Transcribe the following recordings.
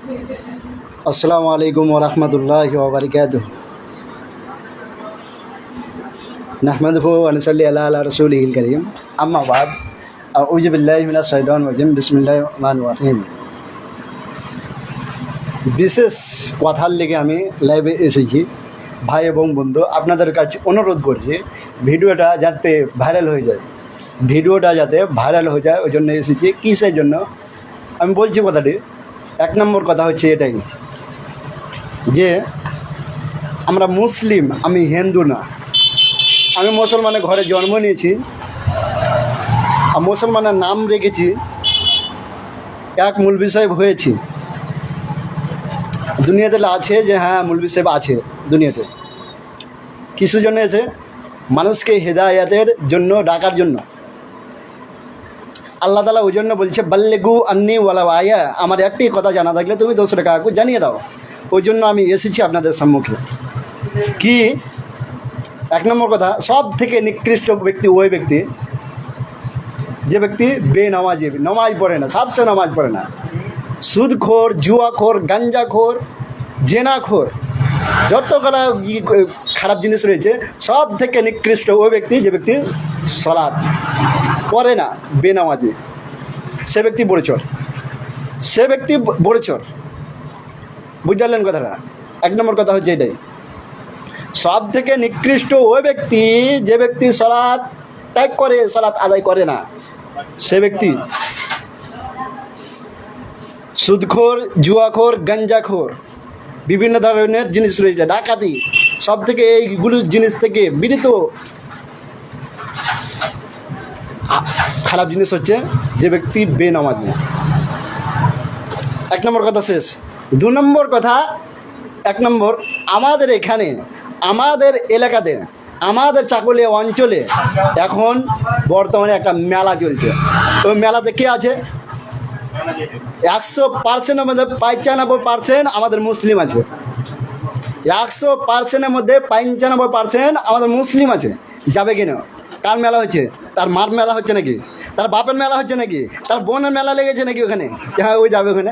अस्सलामु अलैकुम वरहमतुल्लाहि वबरकातुहू। नहमदुहु व नसल्ली अला रसूलिहिल करीम। अम्मा बाद अऊज़ु बिल्लाहि मिनश शैतानिर रजीम। बिस्मिल्लाहिर रहमानिर रहीम। বিশেষ কথার লেগে আমি লাইভে এসেছি। ভাই এবং বন্ধু, আপনাদের কাছে অনুরোধ করছি ভিডিওটা যাতে ভাইরাল হয়ে যায়, ওই জন্য এসেছি। কিসের জন্য আমি বলছি কথাটি। এক নম্বর কথা হচ্ছে এটাই যে আমরা মুসলিম, আমি হিন্দু না। আমি মুসলমানের ঘরে জন্ম নিয়েছি আর মুসলমানের নাম রেখেছি, এক মৌলভী সাহেব হয়েছি। দুনিয়াতে আছে যে হ্যাঁ মৌলভী সাহেব আছে দুনিয়াতে। কিসের জন্য আছে? মানুষকে হেদায়াতের জন্য, ডাকার জন্য। আল্লাহ তাআলা ওই জন্য বলছে বাল্লিগু আন্নি ওয়ালাউ আয়া, আমার একটি কথা জানা থাকলে তুমি দোসরা কাউকে জানিয়ে দাও। ওই জন্য আমি এসেছি আপনাদের সম্মুখে। কি এক নম্বর কথা, সব থেকে নিকৃষ্ট ব্যক্তি ওই ব্যক্তি যে ব্যক্তি বেনামাজি, নামাজ পড়ে না, সবসে নামাজ পড়ে না, সুদখোর, জুয়াখোর, গাঞ্জাখোর, জেনাখোর, যতগুলা খারাপ জিনিস রয়েছে সব থেকে নিকৃষ্ট ওই ব্যক্তি যে ব্যক্তি সালাত পড়ে না, বেনামাজি, সে ব্যক্তি বড় চোর। বুঝতে পারলেন কথাটা? এক নম্বর কথা হচ্ছে এটাই। সব থেকে নিকৃষ্ট ওই ব্যক্তি যে ব্যক্তি সালাত ত্যাগ করে, সালাত আদায় করে না, সে ব্যক্তি সুদখোর, জুয়াখোর, গাঞ্জাখোর, বিভিন্ন ধরনের জিনিস রয়েছে, ডাকাতি, সব থেকে এইগুলো জিনিস থেকে বিরত। খারাপ জিনিস হচ্ছে যে ব্যক্তি বেনামাজি। এক নম্বর কথা শেষ। দু নম্বর কথা, এক নম্বর, আমাদের এখানে, আমাদের এলাকাতে, আমাদের চাকুলিয়া অঞ্চলে এখন বর্তমানে একটা মেলা চলছে। ওই মেলাতে কে আছে? 100%-এর মধ্যে 95% আমাদের মুসলিম আছে। 100%-এর মধ্যে 95% আমাদের মুসলিম আছে। যাবে কিনা? কার মেলা হচ্ছে? তার মার মেলা হচ্ছে নাকি? তার বাপের মেলা হচ্ছে নাকি? তার বোনের মেলা লেগেছে নাকি ওখানে? হ্যাঁ, ওই যাবে ওখানে।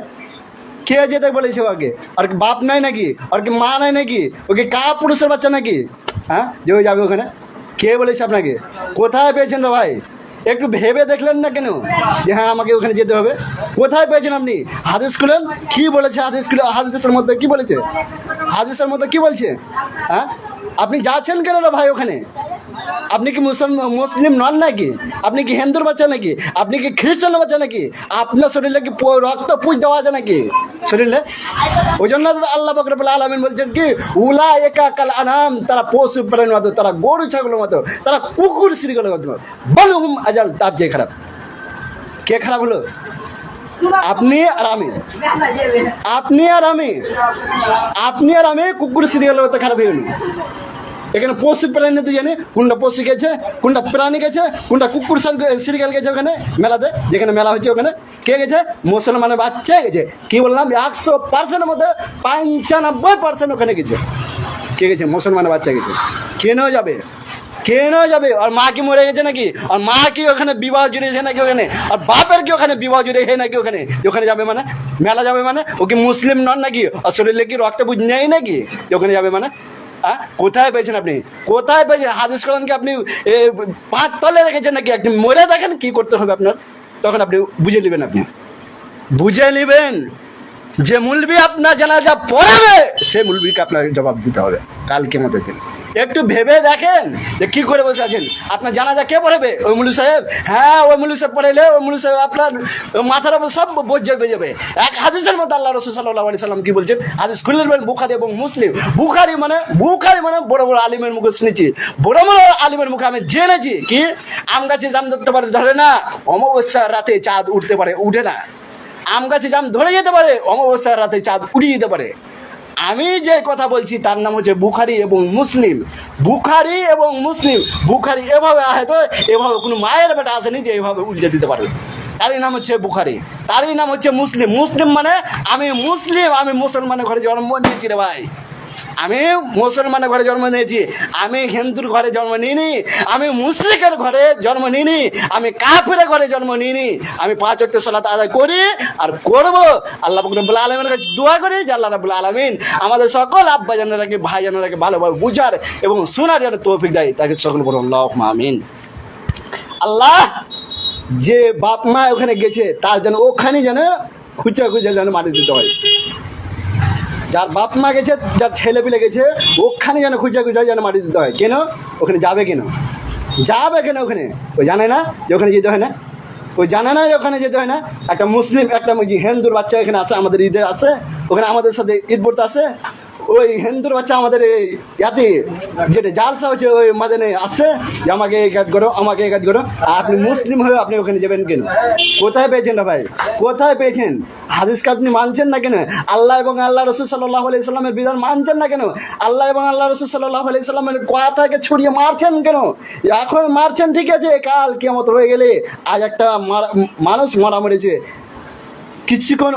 কে যেতে বলেছে ওকে? আর কি বাপ নাই নাকি? আর কি মা নাই নাকি? ওকে কা পুরুষের বাচ্চা নাকি? হ্যাঁ, যে ওই যাবে ওখানে? কে বলেছে আপনাকে? কোথায় পেয়েছেন রে ভাই? একটু ভেবে দেখলেন না কেন যে হ্যাঁ আমাকে ওখানে যেতে হবে? কোথায় পেয়েছেন আপনি? হাদিস খুলেন, কি বলেছে হাদিসের মধ্যে? কি বলেছে হাদিসের মধ্যে? কি বলছে? হ্যাঁ, আপনি যাচ্ছেন কেন রে ভাই ওখানে? আপনি কি মুসলিম নন নাকি? আপনি কি হিন্দুর বাচ্চা নাকি? আপনি কি খ্রিস্টানের বাচ্চা নাকি? আপনার শরীরে কি রক্ত পুজ দেওয়া আছে নাকি শরীরে? ওই জন্য আল্লাহ পাক রব্বুল আলামিন বলছেন কি উলাইকা কাল আনাম, তারা পশু প্রাণীর মতো, তারা গরু ছাগলের মতো, তারা কুকুর শ্রীগলের মতো, বলহুম আজাল, তার যে খারাপ। কে খারাপ হলো? আপনি আর আমি। আপনি আর আমি কুকুর শ্রীগলের মতো খারাপ হয়ে গেল। এখানে পশু প্রাণী তো জানি কোনটা পশু গেছে, কোনটা প্রাণী গেছে, কোনটা কুকুর সিরিয়াল গেছে ওখানে মেলাতে, যেখানে মেলা হচ্ছে ওখানে কে গেছে? মুসলমানের বাচ্চা গেছে। কি বললাম? 100%-এর মধ্যে 95% ওখানে গেছে। কে গেছে? মুসলমানের বাচ্চা গেছে। কেন যাবে? আর মা কি মরে গেছে নাকি? আর মা কি ওখানে বিবাহ জুড়েছে নাকি ওখানে? আর বাপের কি ওখানে বিবাহ জুড়ে নাকি ওখানে? ওখানে যাবে মানে মেলা যাবে মানে ও কি মুসলিম নন নাকি? আর শরীরে কি রক্ত বুঝ নেই নাকি ওখানে যাবে মানে? হ্যাঁ, কোথায় পেয়েছেন আপনি? কোথায় পেয়েছেন? হাদিস কোরআনকে আপনি 5 তলে রেখেছেন নাকি? একদিন মরে দেখেন কি করতে হবে আপনার, তখন আপনি বুঝে নেবেন যে মৌলবি আপনার জানাজা পড়াবে, সে মৌলবিকে আপনার জবাব দিতে হবে কালকে মতো দিন। একটু ভেবে দেখেন যে কী করে বসে আছেন। আপনার জানাজা কে পড়াবে? ওই মৌলভী সাহেব। হ্যাঁ, ওই মৌলভী সাহেব পড়াইলে ওই মৌলভী সাহেব আপনার মাথার উপর সব বোঝ হয়ে যাবে। এক হাদিসের মধ্যে আল্লাহ রাসূল সাল্লাল্লাহু আলাইহি সাল্লাম কি বলছেন? হাদিস খুলে নেবেন, বুখারী এবং মুসলিম। বুখারী মানে বড় বড় আলিমের মুখে শুনেছি, বড় বড় আলিমের মুখে আমি জেনেছি। কি আম গাছে জাম ধরতে পারে, ধরে না। অমাবস্যার রাতে চাঁদ উঠতে পারে, উঠে না। আম গাছে জাম ধরে যেতে পারে, অমাবস্যার রাতে চাঁদ উড়িয়ে যেতে পারে। আমি যে কথা বলছি তার নাম হচ্ছে বুখারী এবং মুসলিম। বুখারী এভাবে হয়তো এভাবে কোনো মায়ের বেটা আসেনি যে এভাবে উল্টে দিতে পারে। তারই নাম হচ্ছে বুখারী, তারই নাম হচ্ছে মুসলিম। মুসলিম মানে আমি মুসলিম, আমি মুসলমানের ঘরে জন্ম নিয়েছি রে ভাই। আমি মুসলমানের ঘরে জন্ম নিয়েছি, আমি হিন্দুর ঘরে জন্ম নিইনি, আমি মুশরিকের ঘরে জন্ম নিইনি, আমি কাফেরের ঘরে জন্ম নিইনি। আমি 5 ওয়াক্ত সালাত আদায় করি আর করব। আল্লাহ রাব্বুল আলামিনের কাছে দোয়া করি যে আল্লাহ রাব্বুল আলামিন আমাদের সকল আব্বা জানেরাকে, ভাই জানেরাকে ভালোভাবে বুঝার এবং শোনার যেন তৌফিক দেয়। তাকে সকল বলুন আল্লাহুম্মা আমিন। আল্লাহ, যে বাপ মা ওখানে গেছে তার যেন ওখানে যেন খুঁচা খুঁচা যেন মাটি দিতে হয়। যার বাপ মা গেছে, যার ছেলে পিলে গেছে, ওখানে যেন খুঁজা খুঁজা যেন মাটি দিতে হয়। কেন? ওখানে যাবে কেন? যাবে কেন ওখানে? ওই জানে না যে ওখানে যেতে হয় না? ওই জানে না যে ওখানে যেতে হয় না? একটা মুসলিম, একটা হিন্দুর বাচ্চা এখানে আসে, আমাদের ঈদে আসে, ওখানে আমাদের সাথে ঈদ পড়তে আসে। ওই হিন্দুর বাচ্চা আমাদের ইয়াতে যেটা জালসা হচ্ছে ওই মাদানে আসছে যে আমাকে এই কাজ করো, আমাকে এই কাজ করো। আপনি মুসলিম হয়ে আপনি ওখানে যাবেন কেন? কোথায় পেয়েছেন না ভাই? কোথায় পেয়েছেন? হাদিসকে আপনি মানছেন না কেন? আল্লাহ এবং আল্লাহ রসুল সাল্লাল্লাহু আলাইহি সাল্লামের বিধান মানছেন না কেন? আল্লাহ এবং আল্লাহ রসুল সাল্লাল্লাহু আলাইহি সাল্লামের কথাকে ছড়িয়ে মারছেন কেন? এখন মারছেন ঠিক আছে, কাল কিয়ামত হয়ে গেলে আজ একটা মানুষ মারা মরেছে, কিছুক্ষণ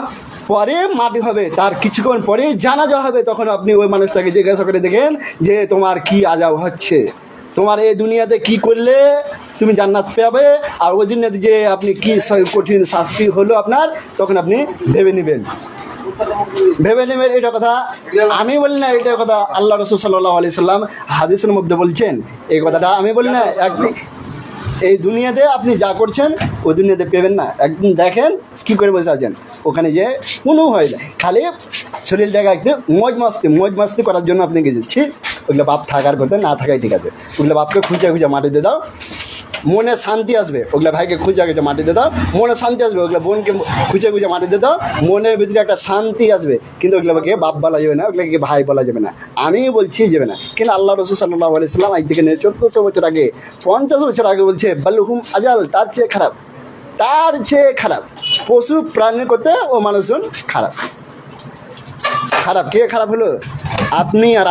পরে মাটি হবে, তার কিছুক্ষণ পরে জানাজা হবে, তখন আপনি ওই মানুষটাকে জিজ্ঞাসা করে দেখেন যে তোমার কি আযাব হচ্ছে, তোমার এই দুনিয়াতে কি করলে তুমি জান্নাত পাবে, আর ওই দুনিয়াতে যে আপনি কি কঠিন শাস্তি হলো আপনার, তখন আপনি ভেবে নেবেন। এটা কথা আমি বলি না, এটা কথা আল্লাহ রাসূল সাল্লাল্লাহু আলাইহি সাল্লাম হাদিসের মধ্যে বলছেন। এই কথাটা আমি বলি না। এই দুনিয়াতে আপনি যা করছেন ওই দুনিয়াতে পেবেন না। একদিন দেখেন কী করে বসে আছেন, ওখানে যে কোনো হয় না, খালি শরীর জায়গা একটু মজ মাস্তি করার জন্য আপনি গেছি। ওগুলো বাপ থাকার কথা, না থাকাই ঠিক আছে। ওগুলো বাপকে খুঁজে মাটিতে দাও, মনে শান্তি আসবে। ওগুলো ভাইকে খুঁজে মাটিতে দাও, মনে শান্তি আসবে। ওগুলো বোনকে খুঁজে মাটিতে দাও, মনের ভিতরে একটা শান্তি আসবে। কিন্তু ওগুলোকে বাপ বলা যাবে না, ওগুলোকে ভাই বলা যাবে না। আমি বলছি যাবে না। কিন্তু আল্লাহ রাসূল সাল্লাল্লাহু আলাইহি সাল্লাম আজ থেকে 1400 বছর আগে, 50 বছর আগে বলছে বাল্লুহুম আজাল, তার চেয়ে খারাপ পশু প্রাণী করতে ও মানুষজন খারাপ। কে খারাপ হলো? আপনি আর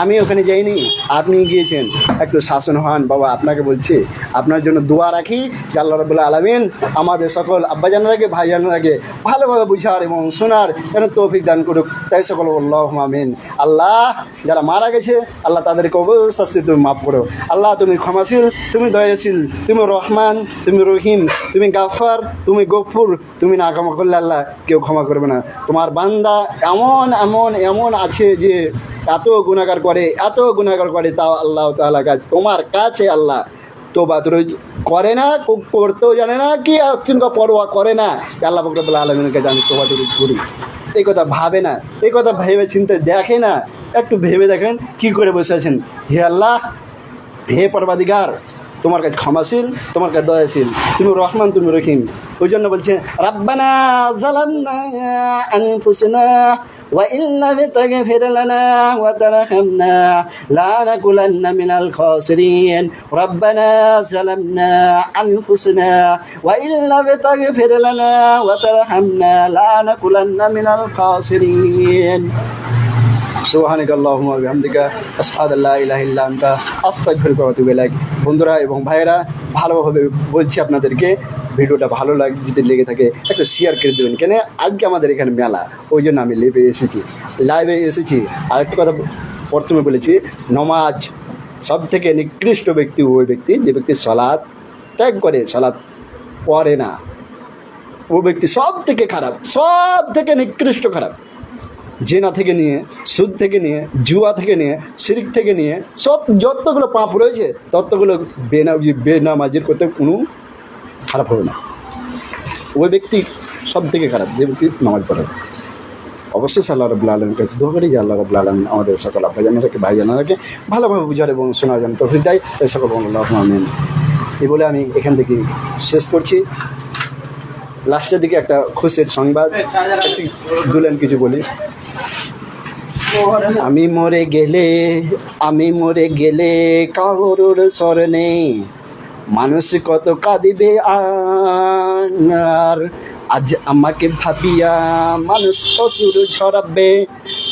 আমি ওখানে যাইনি, আপনি গিয়েছেন। একটু শাসন হন বাবা। আপনাকে বলছি, আপনার জন্য দোয়া রাখি যে আল্লাহ রাব্বুল আলামিন আমাদের সকল আব্বাজানরাকে, ভাইজানরাকে ভালোভাবে বুঝার এবং শোনার যেন তৌফিক দান করুক। তাই সকল আল্লাহুম্মা আমিন। আল্লাহ, যারা মারা গেছে আল্লাহ তাদেরকে অবশ্যই তুমি মাফ করো। আল্লাহ, তুমি ক্ষমাশীল, তুমি দয়াশীল, তুমি রহমান, তুমি রহিম, তুমি গাফফার, তুমি গফুর। তুমি না ক্ষমা করলে আল্লাহ কেউ ক্ষমা করবে না। তোমার বান্দা এমন আছে যে এত গুনাহগার করে, তাও আল্লাহ তাআলা তোমার কাছে আল্লাহ তোবা করে না, করতেও জানে না, কি কিংবা পরোয়া করে না। আল্লাহ পাক রব্বুল আলামিনের কাছে আমি তোবা করি। এই কথা ভাবে না, এই কথা ভেবে চিন্তে দেখে না। একটু ভেবে দেখেন কি করে বসে আছেন। হে আল্লাহ, হে পরবাদিগার, তোমার কাছে ক্ষমাশীল, তোমার কাছে দয়াশীল, তুমি রহমান, তুমি রহিম। ওই জন্য বলছে রাব্বানা যালামনা আনফুসানা ওয়া ইন লাম তাগফির লানা ওয়া তারহামনা লানাকুলান্না মিনাল খাসিরিন। রাব্বানা যালামনা আনফুসানা ওয়া ইন লাম তাগফির লানা ওয়া তারহামনা লানাকুলান্না মিনাল খাসিরিন। সুবহানাকা আল্লাহুম্মা ওয়া বিহামদিকা আশহাদু আল্লা ইলাহা ইল্লা আনতা আস্তাগফিরুকা ওয়া আতুবু ইলাইক। বন্ধুরা এবং ভাইয়েরা, ভালোভাবে বলছি আপনাদেরকে, ভিডিওটা ভালো যদি লেগে থাকে একটু শেয়ার করে দেবেন। কেন আজকে আমাদের এখানে মেলা, ওই জন্য আমি লাইভে এসেছি। আর একটা কথা প্রথমে বলেছি, নমাজ সব থেকে নিকৃষ্ট ব্যক্তি ওই ব্যক্তি যে ব্যক্তি সালাত ত্যাগ করে, সালাত পড়ে না। ও ব্যক্তি সব থেকে খারাপ, সব থেকে নিকৃষ্ট খারাপ। জেনা থেকে নিয়ে, সুদ থেকে নিয়ে, জুয়া থেকে নিয়ে, শিরক থেকে নিয়ে সব যতগুলো পাপ রয়েছে ততগুলো বেনামাজির করতে কোনো খারাপ হবে না। ওই ব্যক্তি সব থেকে খারাপ যে ব্যক্তি নামাজ পড়ে। অবশ্যই আল্লাহ রাব্বুল আলামিনের কাছে দোয়া করি যে আল্লাহ রাব্বুল আলামিন আমাদের সকল আব্বাজানরাকে, ভাইজানরাকে ভালোভাবে বুঝার এবং শোনার জন্য তৌফিক দেয়। এই সকল আল্লাহুম্মা আমিন। এই বলে আমি এখান থেকে শেষ করছি। লাস্টের দিকে একটা খুশির সংবাদ দুলেন কিছু বলি। আমি মরে গেলে কারোর স্মরণে মানুষ কত কাঁদিবে, আর আজ আমাকে ভাবিয়া মানুষ অসুর ছড়াবে,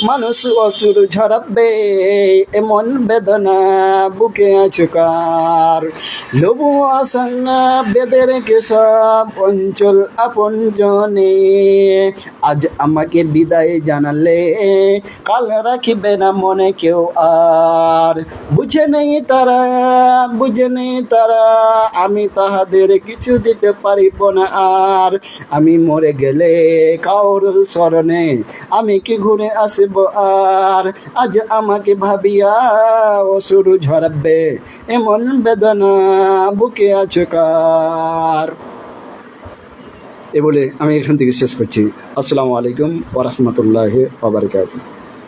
মানুষ অসুর ঝরাবে এমন বেদনা বুকে আছে কার লবু আসান্না বেদে রেখে সব অঞ্চল আপন জনে আজ আমাকে বিদায় জানালে কাল রাখিবে না মনে কেউ আর বুঝে নেই তারা আমি তাহাদের কিছু দিতে পারিব না আর আমি মরে গেলে কাউর স্মরণে আমি কি ঘুরে আসব আর আজ আমাকে ভাবিয়া অসুর ঝরাবে এমন বেদনা বুকে আছে কার। এ বলে আমি এখান থেকে শেষ করছি। আসসালামু আলাইকুম ওয়া রাহমাতুল্লাহি ওয়া বারাকাতুহু।